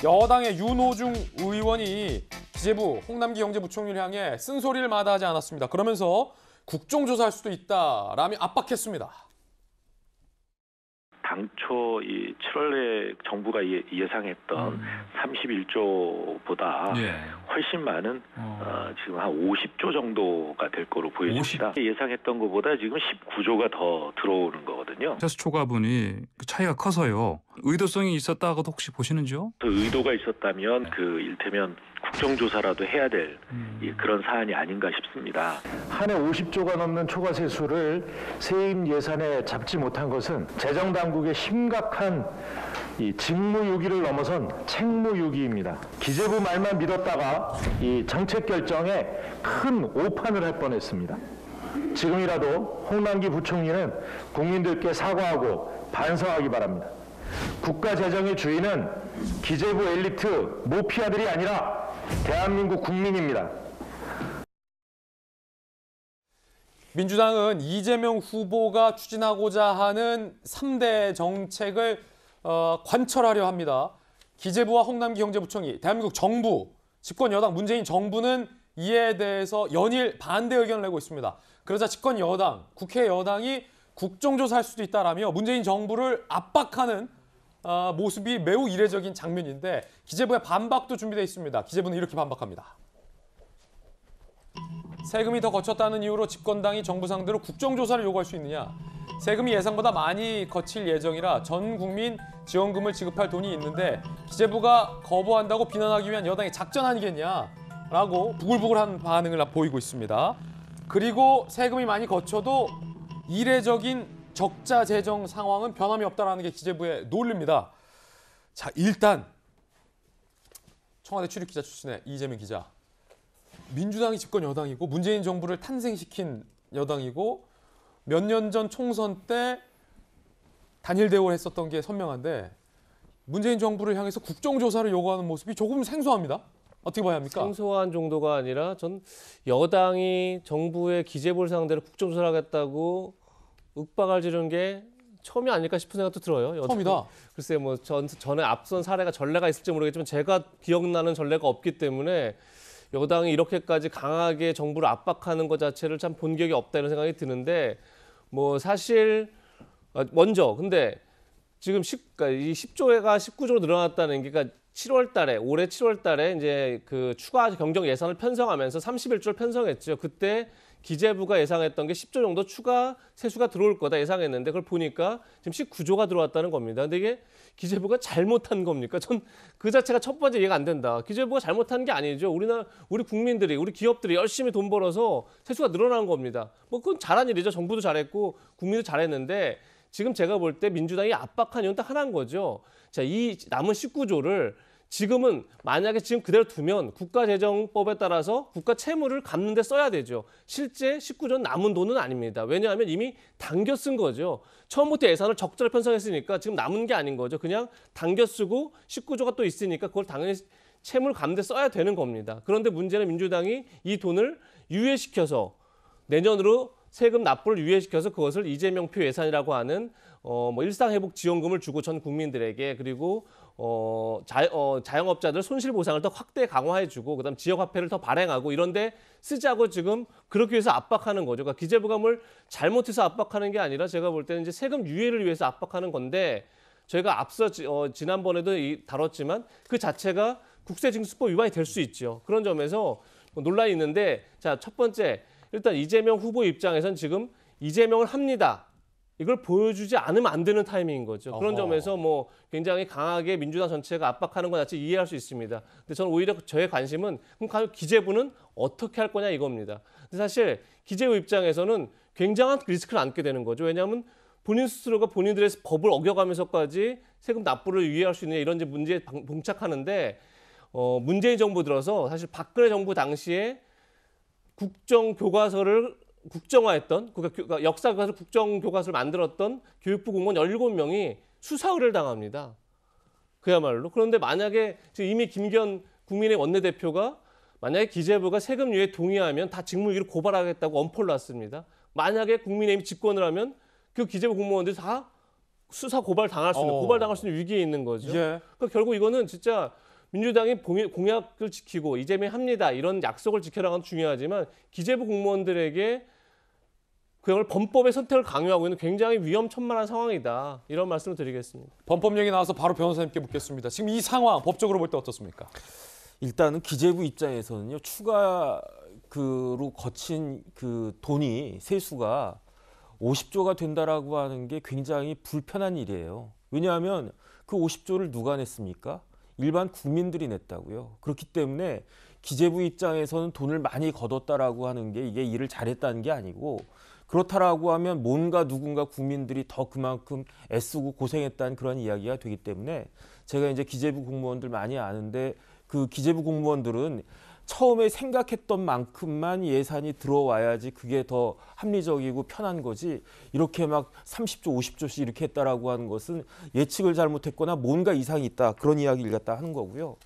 여당의 윤호중 의원이 기재부 홍남기 경제부총리를 향해 쓴소리를 마다하지 않았습니다. 그러면서 국정조사할 수도 있다라며 압박했습니다. 당초 이 7월에 정부가 예상했던 31조보다 훨씬 많은 지금 한 50조 정도가 될 거로 보여집니다. 예상했던 것보다 지금 19조가 더 들어오는 거거든요. 세수 초과분이 그 차이가 커서요. 의도성이 있었다고도 혹시 보시는지요? 그 의도가 있었다면 그 일테면 국정조사라도 해야 될 그런 사안이 아닌가 싶습니다. 한 해 50조가 넘는 초과 세수를 세임 예산에 잡지 못한 것은 재정당국의 심각한 이 직무유기를 넘어선 책무유기입니다. 기재부 말만 믿었다가 이 정책 결정에 큰 오판을 할 뻔했습니다. 지금이라도 홍남기 부총리는 국민들께 사과하고 반성하기 바랍니다. 국가 재정의 주인은 기재부 엘리트 모피아들이 아니라 대한민국 국민입니다. 민주당은 이재명 후보가 추진하고자 하는 3대 정책을 관철하려 합니다. 기재부와 홍남기 경제부총리, 대한민국 정부, 집권 여당 문재인 정부는 이에 대해서 연일 반대 의견을 내고 있습니다. 그러자 집권 여당, 국회 여당이 국정조사할 수도 있다라며 문재인 정부를 압박하는 모습이 매우 이례적인 장면인데 기재부의 반박도 준비되어 있습니다. 기재부는 이렇게 반박합니다. 세금이 더 거쳤다는 이유로 집권당이 정부 상대로 국정조사를 요구할 수 있느냐. 세금이 예상보다 많이 거칠 예정이라 전 국민 지원금을 지급할 돈이 있는데 기재부가 거부한다고 비난하기 위한 여당의 작전 아니겠냐라고 부글부글한 반응을 보이고 있습니다. 그리고 세금이 많이 거쳐도 이례적인 적자 재정 상황은 변함이 없다라는 게 기재부의 논리입니다. 자, 일단 청와대 출입기자 출신의 이재명 기자. 민주당이 집권 여당이고 문재인 정부를 탄생시킨 여당이고 몇 년 전 총선 때 단일 대우를 했었던 게 선명한데 문재인 정부를 향해서 국정조사를 요구하는 모습이 조금 생소합니다. 어떻게 봐야 합니까? 생소한 정도가 아니라 전 여당이 정부의 기재부를 상대로 국정조사를 하겠다고 윽박을 지른 게 처음이 아닐까 싶은 생각도 들어요. 처음이다. 글쎄 뭐 전에 앞선 사례가 전례가 있을지 모르겠지만 제가 기억나는 전례가 없기 때문에 여당이 이렇게까지 강하게 정부를 압박하는 것 자체를 참 본 적이 없다 이런 생각이 드는데 뭐 사실 먼저 근데 지금 그러니까 이 10조가 19조로 늘어났다는 게 그러니까 7월 달에 올해 7월 달에 이제 그 추가 경정 예산을 편성하면서 31조를 편성했죠. 그때 기재부가 예상했던 게 10조 정도 추가 세수가 들어올 거다 예상했는데 그걸 보니까 지금 19조가 들어왔다는 겁니다. 근데 이게 기재부가 잘못한 겁니까? 전 그 자체가 첫 번째 이해가 안 된다. 기재부가 잘못한 게 아니죠. 우리 국민들이, 우리 기업들이 열심히 돈 벌어서 세수가 늘어난 겁니다. 뭐 그건 잘한 일이죠. 정부도 잘했고 국민도 잘했는데 지금 제가 볼 때 민주당이 압박한 이유는 딱 하나인 거죠. 자, 이 남은 19조를 지금은 만약에 지금 그대로 두면 국가재정법에 따라서 국가 채무를 갚는 데 써야 되죠. 실제 19조는 남은 돈은 아닙니다. 왜냐하면 이미 당겨 쓴 거죠. 처음부터 예산을 적절히 편성했으니까 지금 남은 게 아닌 거죠. 그냥 당겨 쓰고 19조가 또 있으니까 그걸 당연히 채무를 갚는 데 써야 되는 겁니다. 그런데 문제는 민주당이 이 돈을 유예시켜서 내년으로 세금 납부를 유예시켜서 그것을 이재명표 예산이라고 하는 뭐 일상회복 지원금을 주고 전 국민들에게 그리고 자영업자들 손실보상을 더 확대 강화해주고 그다음 지역화폐를 더 발행하고 이런데 쓰자고 지금 그렇게 해서 압박하는 거죠. 그러니까 기재부가 뭘 잘못해서 압박하는 게 아니라 제가 볼 때는 이제 세금 유예를 위해서 압박하는 건데 저희가 앞서 지난번에도 다뤘지만 그 자체가 국세징수법 위반이 될 수 있죠. 그런 점에서 논란이 있는데 자, 첫 번째 일단 이재명 후보 입장에선 지금 이재명을 합니다. 이걸 보여주지 않으면 안 되는 타이밍인 거죠. 그런 점에서 뭐 굉장히 강하게 민주당 전체가 압박하는 것 자체 이해할 수 있습니다. 근데 저는 오히려 저의 관심은 그럼 기재부는 어떻게 할 거냐 이겁니다. 근데 사실 기재부 입장에서는 굉장한 리스크를 안게 되는 거죠. 왜냐하면 본인 스스로가 본인들의 법을 어겨가면서까지 세금 납부를 유예할 수 있는 이런 문제에 봉착하는데 문재인 정부 들어서 사실 박근혜 정부 당시에 국정교과서를 국정화했던 그러니까 역사교과서 국정교과서를 만들었던 교육부 공무원 17명이 수사 의뢰를 당합니다. 그야말로. 그런데 만약에 지금 이미 김기현 국민의힘 원내대표가 만약에 기재부가 세금 유예 동의하면 다 직무유기로 고발하겠다고 엄포를 놨습니다. 만약에 국민의힘이 집권을 하면 그 기재부 공무원들이 다 수사 고발 당할 수 있는 위기에 있는 거죠. 예. 그러니까 결국 이거는 진짜 민주당이 공약을 지키고 이재명이 합니다. 이런 약속을 지켜나가는 건 중요하지만 기재부 공무원들에게 그걸 범법의 선택을 강요하고 있는 굉장히 위험천만한 상황이다. 이런 말씀을 드리겠습니다. 범법령이 나와서 바로 변호사님께 묻겠습니다. 지금 이 상황 법적으로 볼 때 어떻습니까? 일단은 기재부 입장에서는요, 추가로 거친 그 돈이 세수가 50조가 된다라고 하는 게 굉장히 불편한 일이에요. 왜냐하면 그 50조를 누가 냈습니까? 일반 국민들이 냈다고요. 그렇기 때문에 기재부 입장에서는 돈을 많이 걷었다라고 하는 게 이게 일을 잘했다는 게 아니고, 그렇다라고 하면 뭔가 누군가 국민들이 더 그만큼 애쓰고 고생했다는 그런 이야기가 되기 때문에, 제가 이제 기재부 공무원들 많이 아는데 그 기재부 공무원들은 처음에 생각했던 만큼만 예산이 들어와야지 그게 더 합리적이고 편한 거지, 이렇게 막 30조, 50조씩 이렇게 했다라고 하는 것은 예측을 잘못했거나 뭔가 이상이 있다, 그런 이야기를 갖다 하는 거고요.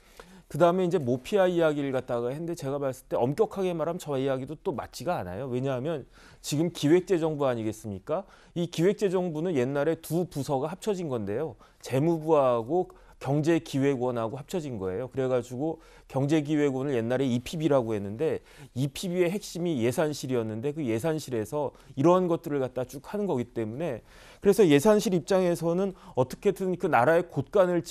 그 다음에 이제 모피아 이야기를 갖다가 했는데, 제가 봤을 때 엄격하게 말하면 저 이야기도 또 맞지가 않아요. 왜냐하면 지금 기획재정부 아니겠습니까? 이 기획재정부는 옛날에 두 부서가 합쳐진 건데요. 재무부하고 경제기획원하고 합쳐진 거예요. 그래가지고 경제기획원을 옛날에 EPB라고 했는데, EPB의 핵심이 예산실이었는데 그 예산실에서 이러한 것들을 갖다 쭉 하는 거기 때문에, 그래서 예산실 입장에서는 어떻게든 그 나라의 곳간을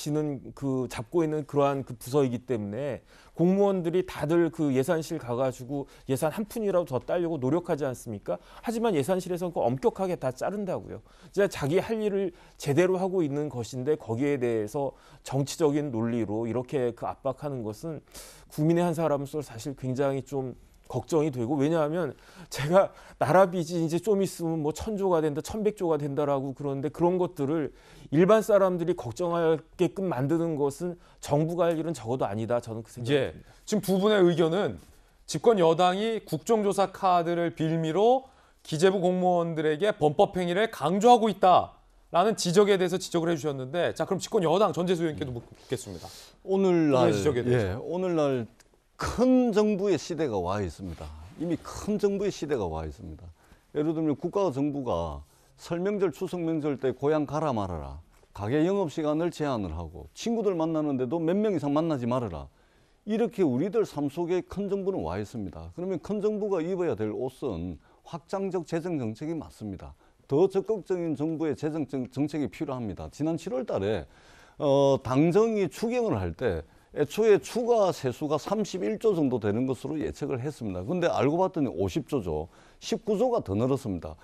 잡고 있는 그러한 그 부서이기 때문에 공무원들이 다들 그 예산실 가가지고 예산 한 푼이라도 더 따려고 노력하지 않습니까? 하지만 예산실에서는 그 엄격하게 다 자른다고요. 진짜 자기 할 일을 제대로 하고 있는 것인데 거기에 대해서 정치적인 논리로 이렇게 그 압박하는 것은 국민의 한 사람으로서 사실 굉장히 좀 걱정이 되고, 왜냐하면 제가 나라 빚이 이제 좀 있으면 뭐 1000조가 된다, 1100조가 된다라고 그러는데, 그런 것들을 일반 사람들이 걱정하게끔 만드는 것은 정부가 할 일은 적어도 아니다. 저는 그 생각입니다. 지금 두 분의 의견은 집권 여당이 국정조사 카드를 빌미로 기재부 공무원들에게 범법 행위를 강조하고 있다라는 지적에 대해서 지적을 해주셨는데, 자, 그럼 집권 여당 전재수 의원께도 묻겠습니다. 오늘날 큰 정부의 시대가 와 있습니다. 이미 큰 정부의 시대가 와 있습니다. 예를 들면 국가와 정부가 설명절, 추석명절 때 고향 가라 말아라, 가게 영업시간을 제한을 하고 친구들 만나는데도 몇 명 이상 만나지 말아라, 이렇게 우리들 삶 속에 큰 정부는 와 있습니다. 그러면 큰 정부가 입어야 될 옷은 확장적 재정 정책이 맞습니다. 더 적극적인 정부의 재정 정책이 필요합니다. 지난 7월 달에 당정이 추경을 할 때 애초에 추가 세수가 31조 정도 되는 것으로 예측을 했습니다. 근데 알고 봤더니 50조죠. 19조가 더 늘었습니다.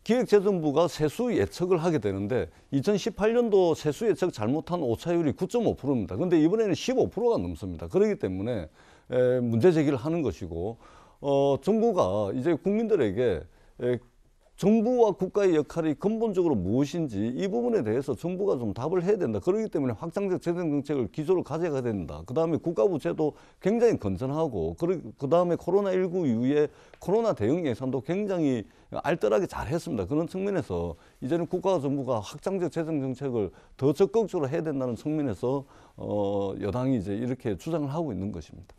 기획재정부가 세수 예측을 하게 되는데 2018년도 세수 예측 잘못한 오차율이 9.5%입니다. 근데 이번에는 15%가 넘습니다. 그렇기 때문에 문제 제기를 하는 것이고, 정부가 이제 국민들에게 정부와 국가의 역할이 근본적으로 무엇인지 이 부분에 대해서 정부가 좀 답을 해야 된다. 그렇기 때문에 확장적 재정 정책을 기조를 가져가야 된다. 그다음에 국가 부채도 굉장히 건전하고, 그다음에 코로나19 이후에 코로나 대응 예산도 굉장히 알뜰하게 잘 했습니다. 그런 측면에서 이제는 국가와 정부가 확장적 재정 정책을 더 적극적으로 해야 된다는 측면에서 여당이 이제 이렇게 주장을 하고 있는 것입니다.